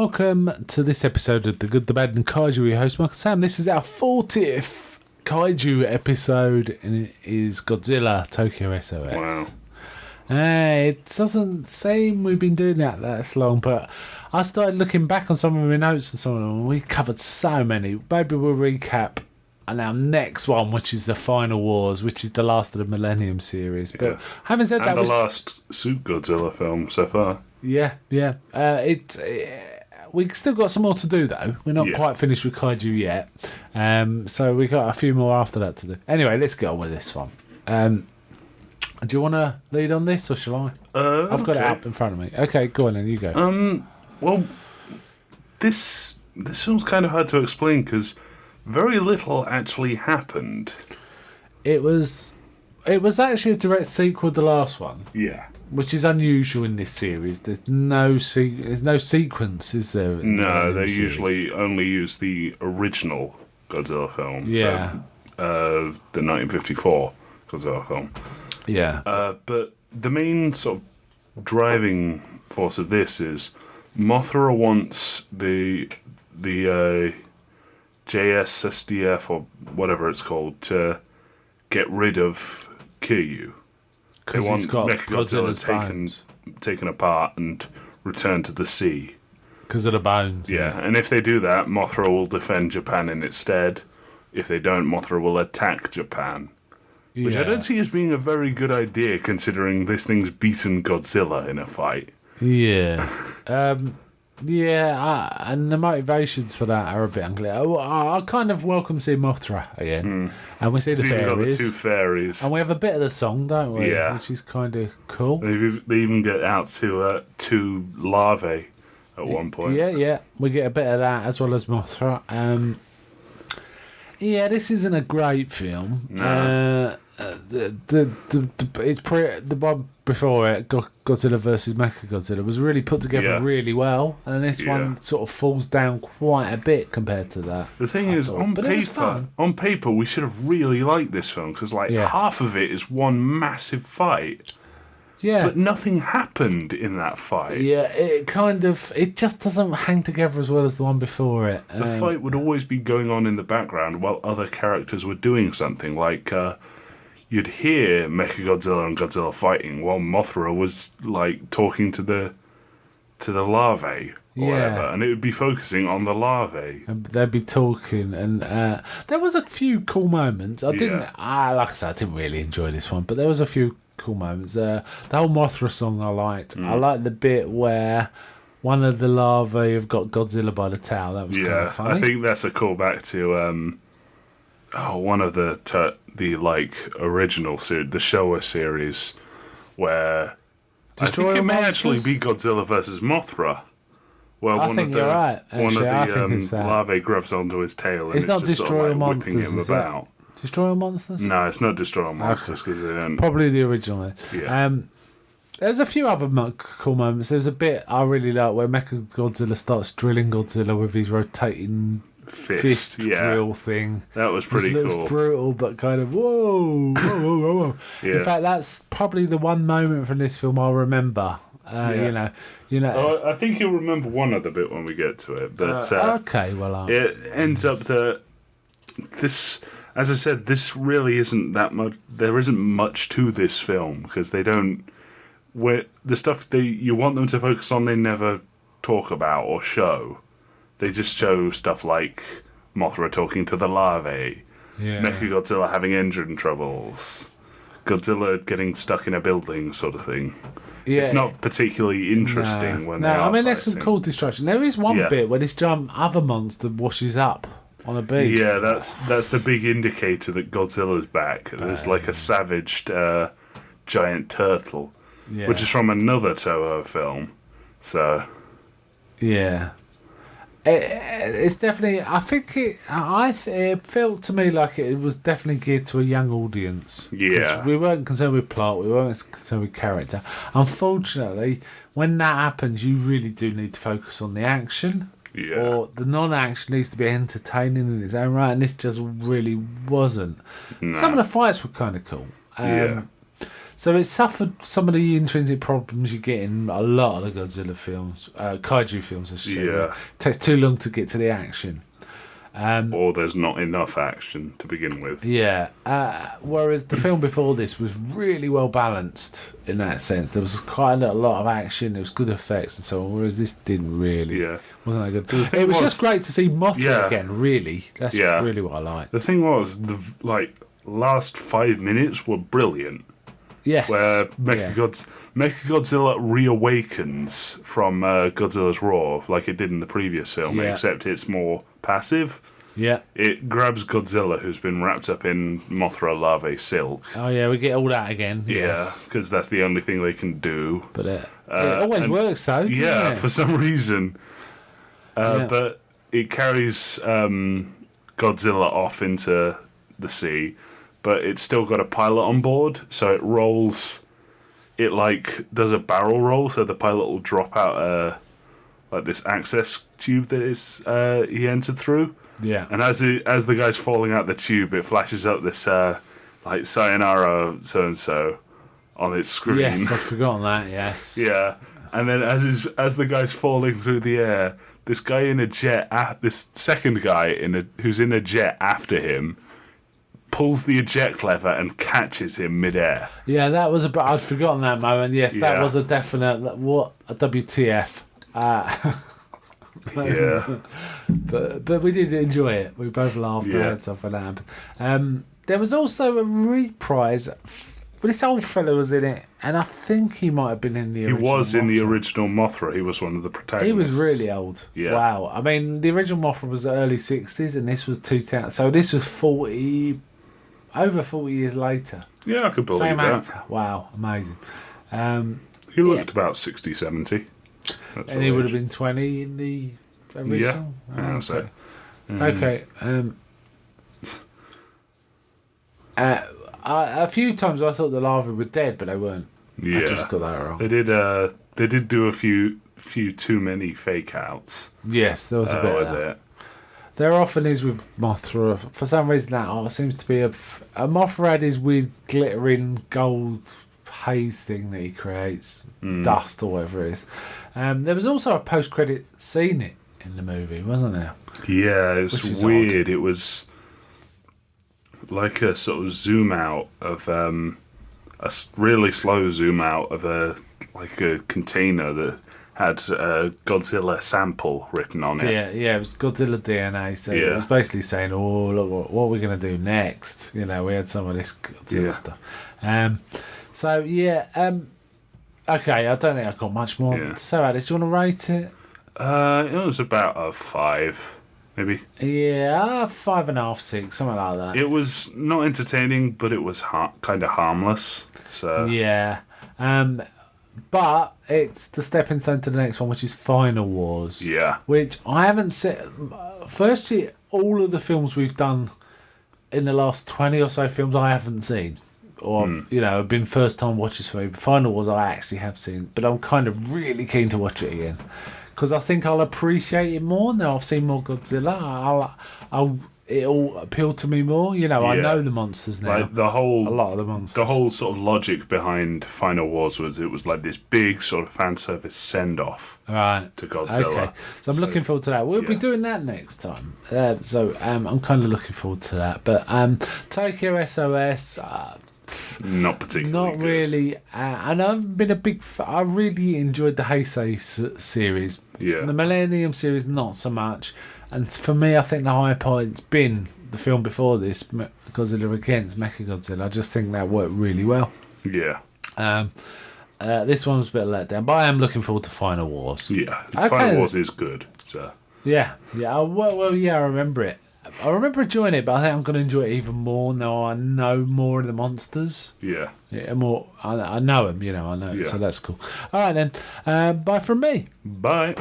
Welcome to this episode of The Good, the Bad and Kaiju. Your host, Michael Sam. This is our 40th Kaiju episode, and it is Godzilla Tokyo SOS. Wow. It doesn't seem we've been doing that long, but I started looking back on some of my notes and some of them, and we covered so many. Maybe we'll recap on our next one, which is the Final Wars, which is the last of the Millennium series. But having said that, the last Suit Godzilla film so far. Yeah. We still got some more to do, though. We're not quite finished with Kaiju yet. So we got a few more after that to do. Anyway, let's get on with this one. Do you want to lead on this, or shall I? I've got it up in front of me. Okay, go on then, you go. Well, this film's kind of hard to explain because very little actually happened. It was actually a direct sequel to the last one. Yeah. Which is unusual in this series. There's no sequence, is there? No, they usually only use the original Godzilla film. Yeah. So, the 1954 Godzilla film. Yeah. But the main sort of driving force of this is Mothra wants the JSSDF or whatever it's called to get rid of Kiryu. They want Mechagodzilla taken apart and returned to the sea. Because of the bones. Yeah, and if they do that, Mothra will defend Japan in its stead. If they don't, Mothra will attack Japan. Which I don't see as being a very good idea, considering this thing's beaten Godzilla in a fight. Yeah. And the motivations for that are a bit unclear. I kind of welcome seeing Mothra again. And we see the fairies. Got the two fairies. And we have a bit of the song, don't we? Yeah. Which is kind of cool. They even get out to two larvae at one point. Yeah. We get a bit of that as well as Mothra. This isn't a great film. No. The one before it, Godzilla versus Mechagodzilla, was really put together really well, and this one sort of falls down quite a bit compared to that. The thing is, on paper, we should have really liked this film because half of it is one massive fight. Yeah, but nothing happened in that fight. Yeah, it just doesn't hang together as well as the one before it. The fight would always be going on in the background while other characters were doing something. Like you'd hear Mechagodzilla and Godzilla fighting while Mothra was like talking to the larvae or whatever, and it would be focusing on the larvae. And they'd be talking, and there was a few cool moments. I didn't really enjoy this one, but there was a few cool moments. The whole Mothra song I liked. I liked the bit where one of the larvae have got Godzilla by the tail. That was kind of funny. I think that's a callback to one of the original series, the Showa series, where Destroyer I think it may Monsters? actually be Godzilla versus Mothra. Well, I think you're right. One of the larvae grabs onto his tail and it's not just Destroyer sort of Monsters, whipping him about. Destroyer Monsters? No, it's not Destroyer Monsters because they don't. Probably the original. Yeah. There's a few other cool moments. There's a bit I really like where Mechagodzilla starts drilling Godzilla with his rotating fist drill thing. That was pretty cool. It looks brutal, but kind of whoa. Yeah. In fact, that's probably the one moment from this film I'll remember. I think you'll remember one other bit when we get to it. But okay, well, it ends up that this. As I said, this really isn't that much. There isn't much to this film because they don't. The stuff you want them to focus on, they never talk about or show. They just show stuff like Mothra talking to the larvae, Mechagodzilla having engine troubles, Godzilla getting stuck in a building, sort of thing. Yeah. It's not particularly interesting when they are fighting. There's some cool destruction. There is one bit where this other monster washes up on a beach. Yeah, that's the big indicator that Godzilla's back. There's like a savaged giant turtle, which is from another Toho film. So, yeah, it's definitely. I think it felt to me like it was definitely geared to a young audience. Yeah, we weren't concerned with plot. We weren't concerned with character. Unfortunately, when that happens, you really do need to focus on the action. Yeah. Or the non-action needs to be entertaining in its own right, and this just really wasn't. No. Some of the fights were kind of cool. So it suffered some of the intrinsic problems you get in a lot of the Godzilla films, kaiju films, I should say. Yeah. It takes too long to get to the action. Or there's not enough action to begin with. Yeah. Whereas the film before this was really well balanced in that sense. There was quite a lot of action. There was good effects and so on. Whereas this didn't really. Yeah. Wasn't that The good? thing It was was- just great to see Mothra Yeah. again. Really, that's Yeah. really what I like. The thing was, the last 5 minutes were brilliant. Yes. Where Yeah. Mechagodzilla reawakens from Godzilla's roar, like it did in the previous film, Yeah. except it's more passive. Yeah. It grabs Godzilla, who's been wrapped up in Mothra larvae silk. Oh yeah, we get all that again. Yeah, Yes. because that's the only thing they can do. But it always and- works though. Doesn't Yeah, it? for some reason. Yeah. But it carries Godzilla off into the sea, but it's still got a pilot on board, so it rolls. It does a barrel roll, so the pilot will drop out this access tube that is he entered through. Yeah. And as the guy's falling out the tube, it flashes up this sayonara so and so on its screen. Yes, I've forgotten that. Yes. Yeah, and then as the guy's falling through the air, this guy in a jet, this second guy who's in a jet after him, pulls the eject lever and catches him midair. Yeah, that was I'd forgotten that moment. Yes, that Yeah. was a definite. A WTF? Yeah, But we did enjoy it. We both laughed Yeah. our heads off when that happened. There was also a reprise. This old fellow was in it, and I think he might have been in the he original. was in the Mothra. original Mothra. He was one of the protagonists. He was really old. Yeah. Wow. I mean, the original Mothra was the early 60s, and this was 2000. So this was over 40 years later. Yeah, I could believe Same that. actor. Wow, amazing. He looked about 60, 70. That's And all he would age. have been 20 in the original? Yeah, Oh, so. okay. A few times I thought the larvae were dead, but they weren't. Yeah, I just got that wrong. They did do a few too many fake outs Yes, there was a bit with of that. it. There often is with Mothra. For some reason, that seems to be a Mothra had his weird glittering gold haze thing that he creates, dust or whatever it is. There was also a post-credit scene in the movie, wasn't there? Yeah, Which it's is weird. It was like a sort of zoom out of really slow zoom out of a container that had a Godzilla sample written on it. Yeah, it was Godzilla DNA. So it Yeah. was basically saying, "Oh, look, what are we going to do next?" You know, we had some of this Godzilla Yeah. stuff. Okay, I don't think I've got much more Yeah. to say about this. Do you want to rate it? It was about a 5, maybe. Yeah, 5.5, 6, something like that. It was not entertaining, but it was kind of harmless. So Yeah. But it's the stepping stone to the next one, which is Final Wars. yeah, Which I haven't seen. Firstly, all of the films we've done in the last 20 or so films I haven't seen. Or, have been first time watches for me. But Final Wars I actually have seen. But I'm kind of really keen to watch it again. Because I think I'll appreciate it more now I've seen more Godzilla. It'll appeal to me more. I Yeah. know the monsters now. like A lot of the monsters. the whole sort of logic behind Final Wars was it was like this big sort of fan service send off Right. to Godzilla. Okay. So I'm looking forward to that. We'll be yeah. doing that next time. I'm kind of looking forward to that. But Tokyo SOS, Not particularly. not good. really. And I've been a big. I really enjoyed the Heisei series. Yeah. The Millennium series, not so much. And for me, I think the high point's been the film before this, Godzilla against Mechagodzilla. I just think that worked really well. Yeah. This one was a bit let down, but I am looking forward to Final Wars. Yeah. Okay. Final Wars is good. So Yeah. Yeah, I remember it. I remember enjoying it, but I think I'm going to enjoy it even more now I know more of the monsters. yeah. Yeah, more. I know them, I know. Yeah. So that's cool. All right, then. Bye from me. Bye.